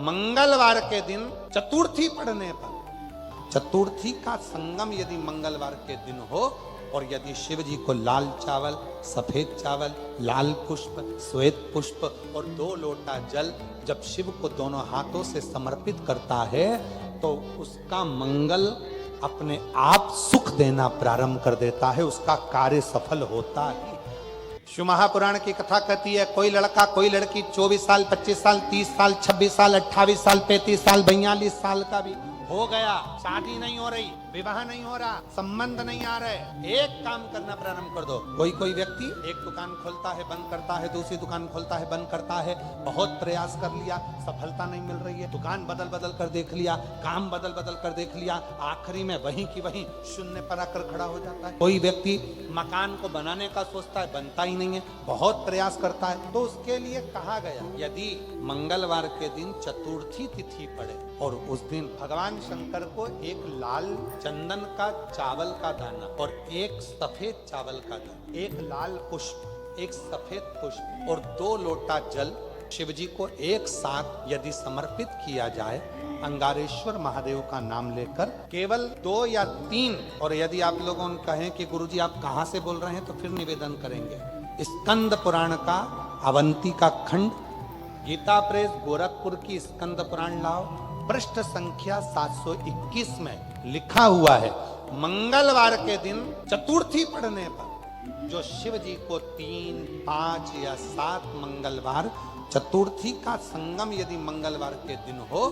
मंगलवार के दिन चतुर्थी पड़ने पर, चतुर्थी का संगम यदि मंगलवार के दिन हो और यदि शिव जी को लाल चावल, सफेद चावल, लाल पुष्प, श्वेत पुष्प और 2 लोटा जल जब शिव को दोनों हाथों से समर्पित करता है तो उसका मंगल अपने आप सुख देना प्रारंभ कर देता है, उसका कार्य सफल होता ही। शिव महापुराण की कथा कहती है, कोई लड़का कोई लड़की 24 साल, 25 साल, 30 साल, 26 साल, 28 साल, 35 साल, 42 साल का भी हो गया, शादी नहीं हो रही, विवाह नहीं हो रहा, संबंध नहीं आ रहे, एक काम करना प्रारंभ कर दो। कोई व्यक्ति एक दुकान खोलता है, बंद करता है, दूसरी दुकान खोलता है, बंद करता है, बहुत प्रयास कर लिया, सफलता नहीं मिल रही है, दुकान बदल बदल कर देख लिया, काम बदल बदल कर देख लिया, आखिरी में वहीं की वहीं शून्य पर आकर खड़ा हो जाता है। कोई व्यक्ति मकान को बनाने का सोचता है, बनता ही नहीं है, बहुत प्रयास करता है। तो उसके लिए कहा गया, यदि मंगलवार के दिन चतुर्थी तिथि पड़े और उस दिन भगवान शंकर को एक लाल चंदन का चावल का दाना और एक सफेद चावल का दाना, एक लाल पुष्प, एक सफेद पुष्प और 2 लोटा जल शिव जी को एक साथ यदि समर्पित किया जाए, अंगारेश्वर महादेव का नाम लेकर केवल 2 या 3, और यदि आप लोगों ने कहें कि गुरुजी आप कहां से बोल रहे हैं तो फिर निवेदन करेंगे, स्कंद पुराण का अवंती का खंड, गीता प्रेस गोरखपुर की स्कंद पुराण लाओ, पृष्ठ संख्या 721 में लिखा हुआ है, मंगलवार के दिन चतुर्थी पड़ने पर जो शिव जी को 3, 5 या 7 मंगलवार, चतुर्थी का संगम यदि मंगलवार के दिन हो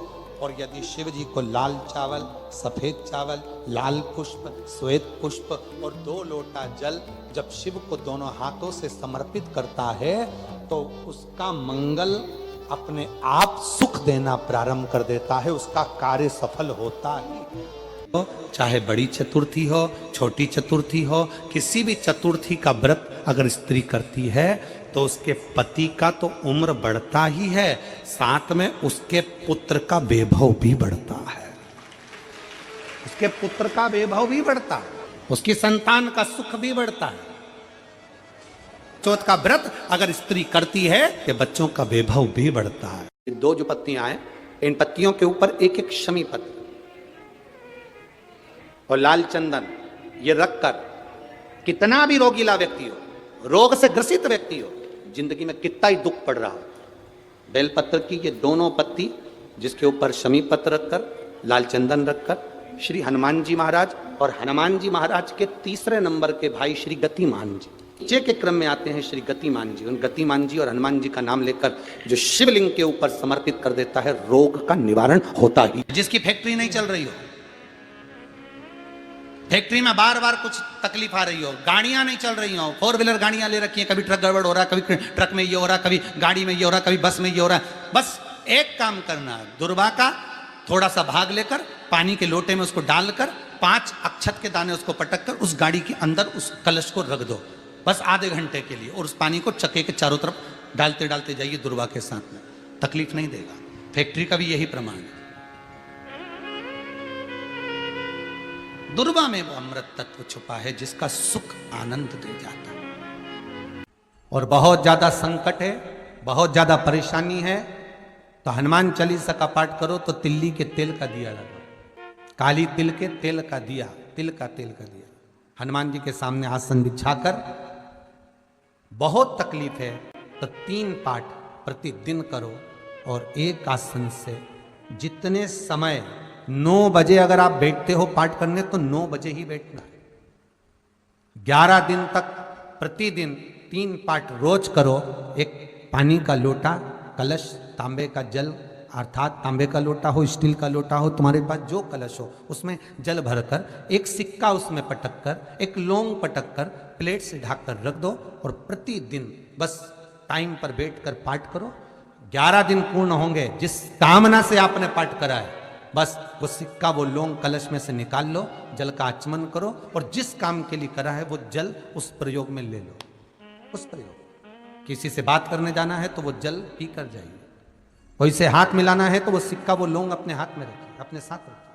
और यदि शिव जी को लाल चावल, सफेद चावल, लाल पुष्प, श्वेत पुष्प और 2 लोटा जल जब शिव को दोनों हाथों से समर्पित करता है तो उसका मंगल अपने आप सुख देना प्रारंभ कर देता है, उसका कार्य सफल होता ही। तो चाहे बड़ी चतुर्थी हो, छोटी चतुर्थी हो, किसी भी चतुर्थी का व्रत अगर स्त्री करती है तो उसके पति का तो उम्र बढ़ता ही है, साथ में उसके पुत्र का वैभव भी बढ़ता है, उसके पुत्र का वैभव भी बढ़ता है, उसकी संतान का सुख भी बढ़ता है। चौथ का व्रत अगर स्त्री करती है तो बच्चों का वैभव भी बढ़ता है। 2 जो पत्तियां हैं, इन पत्तियों के ऊपर एक एक शमी पत्र और लाल चंदन ये रखकर कितना भी रोगीला व्यक्ति हो, रोग से ग्रसित व्यक्ति हो, जिंदगी में कितना ही दुख पड़ रहा हो, बेलपत्र की ये दोनों पत्ती जिसके ऊपर शमी पत्र रखकर, लाल चंदन रखकर श्री हनुमान जी महाराज और हनुमान जी महाराज के 3रे नंबर के भाई श्री गतिमान जी, नीचे के क्रम में आते हैं श्री गतिमान जी, उन गतिमान जी और हनुमान जी का नाम लेकर जो शिवलिंग के ऊपर समर्पित कर देता है, रोग का निवारण होता ही। जिसकी फैक्ट्री नहीं चल रही हो, फैक्ट्री में बार बार कुछ तकलीफ आ रही हो, गाड़ियां नहीं चल रही हो, 4 व्हीलर गाड़ियां ले रखी हैं, कभी ट्रक गड़बड़ हो रहा है, कभी ट्रक में ये हो रहा है, कभी गाड़ी में ये हो रहा है, कभी बस में ये हो रहा है, बस एक काम करना है, दुर्वा का थोड़ा सा भाग लेकर पानी के लोटे में उसको डालकर 5 अक्षत के दाने उसको पटक कर उस गाड़ी के अंदर उस कलश को रख दो, बस आधे घंटे के लिए, और उस पानी को चक्के के चारों तरफ डालते डालते जाइए दुर्वा के साथ में, तकलीफ नहीं देगा। फैक्ट्री का भी यही प्रमाण है। दुर्वा में वो अमृत तत्व छुपा है जिसका सुख आनंद दे जाता है। और बहुत ज्यादा संकट है, बहुत ज्यादा परेशानी है तो हनुमान चालीसा का पाठ करो तो तिल्ली के तेल का दिया लगाओ, काली तिल के तेल का दिया, तिल का तेल का दिया, हनुमान जी के सामने आसन बिछाकर, बहुत तकलीफ है तो 3 पाठ प्रतिदिन करो और एक आसन से जितने समय 9 बजे अगर आप बैठते हो पाठ करने तो 9 बजे ही बैठना है। 11 दिन तक प्रतिदिन 3 पाठ रोज करो। एक पानी का लोटा, कलश, तांबे का जल अर्थात तांबे का लोटा हो, स्टील का लोटा हो, तुम्हारे पास जो कलश हो उसमें जल भरकर, एक सिक्का उसमें पटक कर, एक लौंग पटक कर प्लेट से ढक कर रख दो और प्रतिदिन बस टाइम पर बैठकर पाठ करो। 11 दिन पूर्ण होंगे, जिस कामना से आपने पाठ करा है बस वो सिक्का, वो लौंग कलश में से निकाल लो, जल का आचमन करो और जिस काम के लिए करा है वो जल उस प्रयोग में ले लो। उस प्रयोग, किसी से बात करने जाना है तो वो जल पी कर जाइए, कोई से हाथ मिलाना है तो वो सिक्का, वो लौंग अपने हाथ में रखिए, अपने साथ रखिए।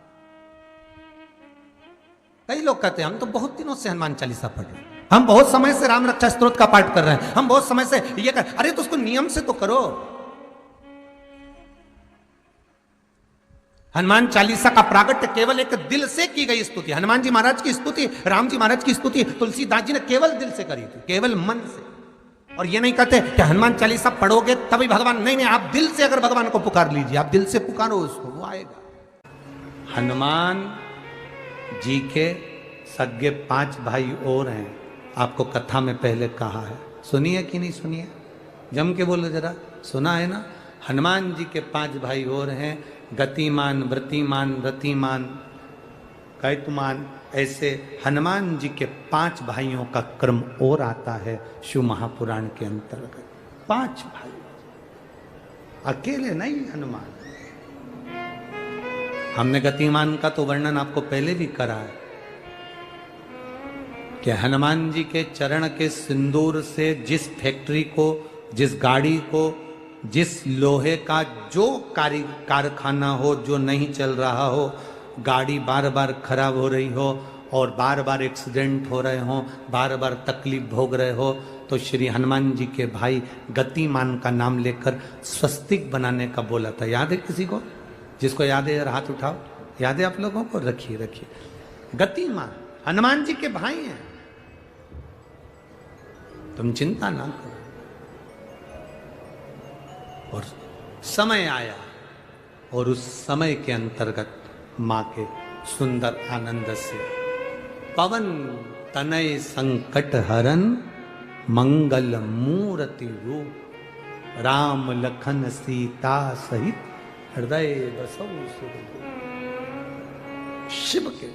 कई लोग कहते हैं हम तो बहुत दिनों से हनुमान चालीसा पढ़ रहे हैं, हम बहुत समय से राम रक्षा स्तोत्र का पाठ कर रहे हैं, हम बहुत समय से ये कर, अरे तो उसको नियम से तो करो। हनुमान चालीसा का प्रागट्य केवल एक दिल से की गई स्तुति। हनुमान जी महाराज की स्तुति, राम जी महाराज की स्तुति तुलसीदास जी ने केवल दिल से करी थी, केवल मन से। और ये नहीं कहते कि हनुमान चालीसा पढ़ोगे तभी भगवान, नहीं नहीं, आप दिल से अगर भगवान को पुकार लीजिए, आप दिल से पुकारो उसको, वो आएगा। हनुमान जी के सगे 5 भाई और हैं, आपको कथा में पहले कहा है, सुनिए कि नहीं सुनिए, जम के बोलो जरा, सुना है ना। हनुमान जी के 5 भाई और हैं, गतिमान, वृतिमान, रतिमान, कैतुमान, ऐसे हनुमान जी के 5 भाइयों का क्रम और आता है शिव महापुराण के अंतर्गत। 5 भाई, अकेले नहीं हनुमान। हमने गतिमान का तो वर्णन आपको पहले भी करा है कि हनुमान जी के चरण के सिंदूर से जिस फैक्ट्री को, जिस गाड़ी को, जिस लोहे का जो कारखाना हो जो नहीं चल रहा हो, गाड़ी बार बार खराब हो रही हो और बार बार एक्सीडेंट हो रहे हो, बार बार तकलीफ भोग रहे हो, तो श्री हनुमान जी के भाई गतिमान का नाम लेकर स्वस्तिक बनाने का बोला था। याद है किसी को? जिसको याद है हाथ उठाओ। याद है आप लोगों को? रखिए रखिए। गतिमान हनुमान जी के भाई हैं, तुम चिंता ना करो। और समय आया और उस समय के अंतर्गत मां के सुंदर आनंद से पवन तनय संकट हरन मंगल मूर्ति रूप राम लखन सीता सहित हृदय बसौ सुरभूप। शिव के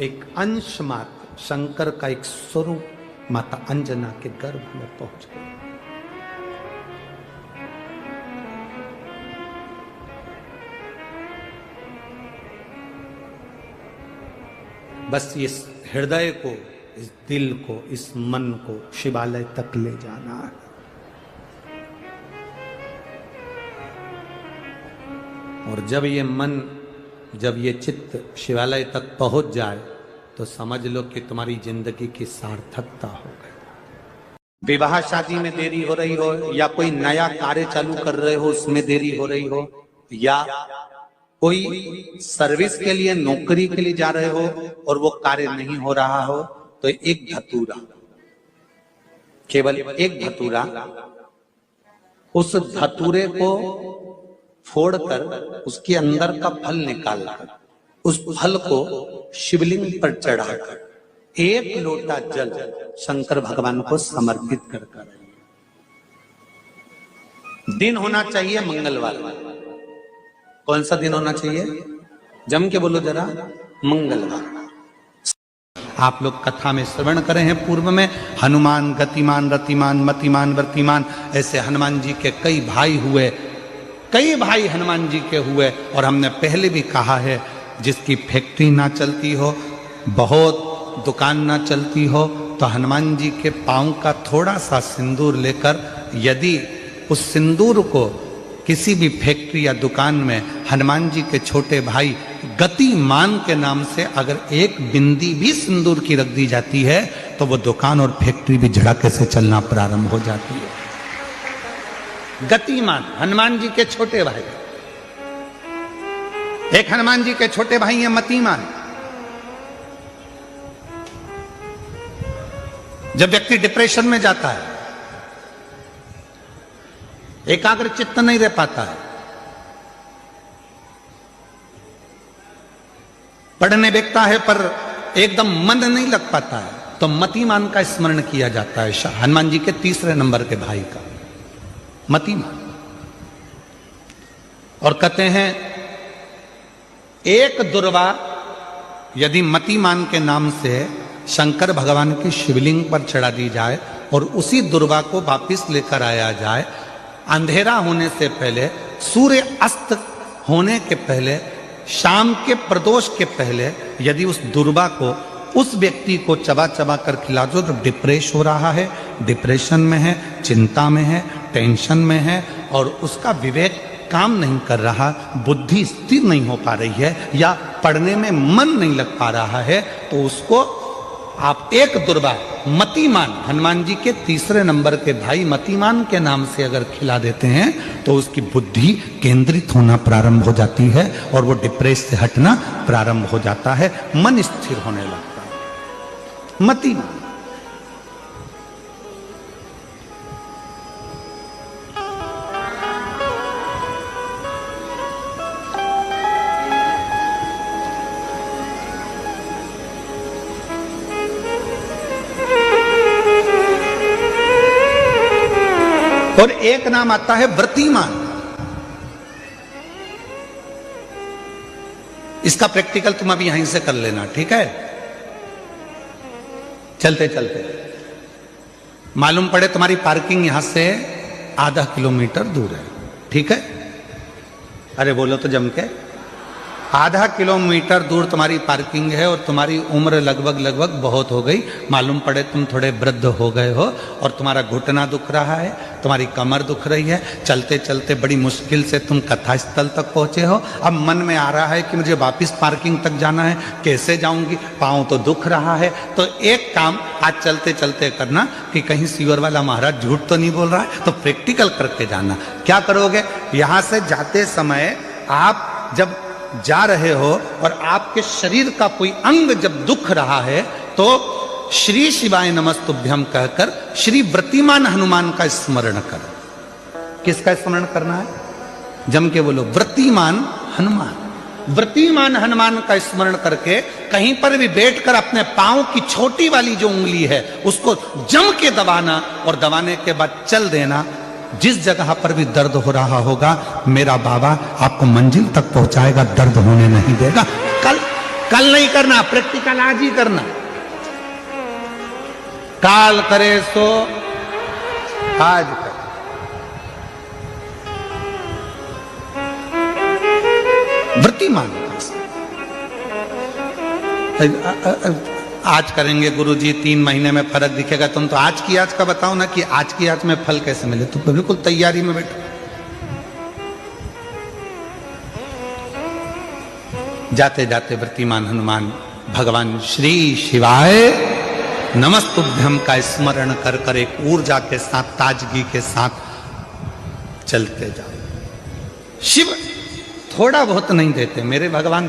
एक अंश मात्र, शंकर का एक स्वरूप माता अंजना के गर्भ में पहुंच गए। बस इस हृदय को, इस दिल को, इस मन को शिवालय तक ले जाना है। और जब ये मन, जब ये चित्त शिवालय तक पहुंच जाए तो समझ लो कि तुम्हारी जिंदगी की सार्थकता हो गई। विवाह शादी में देरी हो रही हो, या कोई नया कार्य चालू कर रहे हो उसमें देरी हो रही हो, या कोई सर्विस के लिए, नौकरी के लिए जा रहे हो और वो कार्य नहीं हो रहा हो, तो एक धतूरा, केवल एक धतूरा, उस धतूरे को फोड़कर उसके अंदर का फल निकालकर उस फल को शिवलिंग पर चढ़ाकर 1 लोटा जल शंकर भगवान को समर्पित कर दिन होना चाहिए मंगलवार। कौन सा दिन होना चाहिए? जम के बोलो जरा, मंगलवार। आप लोग कथा में श्रवण करे हैं पूर्व में, हनुमान गतिमान, रतिमान, मतिमान, वर्तिमान, ऐसे हनुमान जी के कई भाई हुए, कई भाई हनुमान जी के हुए। और हमने पहले भी कहा है, जिसकी फैक्ट्री ना चलती हो, बहुत दुकान ना चलती हो, तो हनुमान जी के पांव का थोड़ा सा सिंदूर लेकर, यदि उस सिंदूर को किसी भी फैक्ट्री या दुकान में हनुमान जी के छोटे भाई गतिमान के नाम से अगर एक बिंदी भी सिंदूर की रख दी जाती है, तो वो दुकान और फैक्ट्री भी झड़के से चलना प्रारंभ हो जाती है। गतिमान हनुमान जी के छोटे भाई, एक हनुमान जी के छोटे भाई हैं मतिमान। जब व्यक्ति डिप्रेशन में जाता है, एकाग्र चित्त नहीं रह पाता है, पढ़ने बैठता है पर एकदम मन नहीं लग पाता है, तो मतिमान का स्मरण किया जाता है। हनुमान जी के 3रे नंबर के भाई का, मतिमान। और कहते हैं एक दुर्वा यदि मतिमान के नाम से शंकर भगवान की शिवलिंग पर चढ़ा दी जाए और उसी दुर्वा को वापिस लेकर आया जाए, अंधेरा होने से पहले, सूर्य अस्त होने के पहले, शाम के प्रदोष के पहले यदि उस दुर्वा को उस व्यक्ति को चबा चबा कर खिला दो, तो डिप्रेस हो रहा है, डिप्रेशन में है, चिंता में है, टेंशन में है, और उसका विवेक काम नहीं कर रहा, बुद्धि स्थिर नहीं हो पा रही है, या पढ़ने में मन नहीं लग पा रहा है, तो उसको आप एक दुर्वा मतिमान, हनुमान जी के तीसरे नंबर के भाई मतिमान के नाम से अगर खिला देते हैं तो उसकी बुद्धि केंद्रित होना प्रारंभ हो जाती है और वो डिप्रेस से हटना प्रारंभ हो जाता है, मन स्थिर होने लगता है। मतिमान और एक नाम आता है व्रतिमान। इसका प्रैक्टिकल तुम अभी यहीं से कर लेना, ठीक है? चलते चलते मालूम पड़े तुम्हारी पार्किंग यहां से आधा किलोमीटर दूर है, ठीक है? अरे बोलो तो जम के, आधा किलोमीटर दूर तुम्हारी पार्किंग है और तुम्हारी उम्र लगभग बहुत हो गई। मालूम पड़े तुम थोड़े वृद्ध हो गए हो और तुम्हारा घुटना दुख रहा है, तुम्हारी कमर दुख रही है, चलते चलते बड़ी मुश्किल से तुम कथा स्थल तक पहुंचे हो। अब मन में आ रहा है कि मुझे वापस पार्किंग तक जाना है, कैसे जाऊंगी, पाँव तो दुख रहा है। तो एक काम आज चलते चलते करना कि कहीं सीवर वाला महाराज झूठ तो नहीं बोल रहा है, तो प्रैक्टिकल करके जाना। क्या करोगे? यहां से जाते समय आप जब जा रहे हो और आपके शरीर का कोई अंग जब दुख रहा है तो श्री शिवाय नमस्तुभ्यम कहकर श्री व्रतिमान हनुमान का स्मरण कर। किसका स्मरण करना है? जम के बोलो, व्रतिमान हनुमान। व्रतिमान हनुमान का स्मरण करके कहीं पर भी बैठकर अपने पांव की छोटी वाली जो उंगली है उसको जम के दबाना और दबाने के बाद चल देना। जिस जगह पर भी दर्द हो रहा होगा मेरा बाबा आपको मंजिल तक पहुंचाएगा, दर्द होने नहीं देगा। कल नहीं करना, प्रैक्टिकल आज ही करना। काल करे सो आज कर। व्रतिमान आज करेंगे गुरुजी, 3 महीने में फर्क दिखेगा। तुम तो आज की आज का बताओ ना कि आज की आज में फल कैसे मिले। तुम तो बिल्कुल तैयारी में बैठो। जाते जाते व्रतिमान हनुमान भगवान श्री शिवाय नमस्तुभ्यम का स्मरण कर कर एक ऊर्जा के साथ, ताजगी के साथ चलते जाओ। शिव थोड़ा बहुत नहीं देते मेरे भगवान।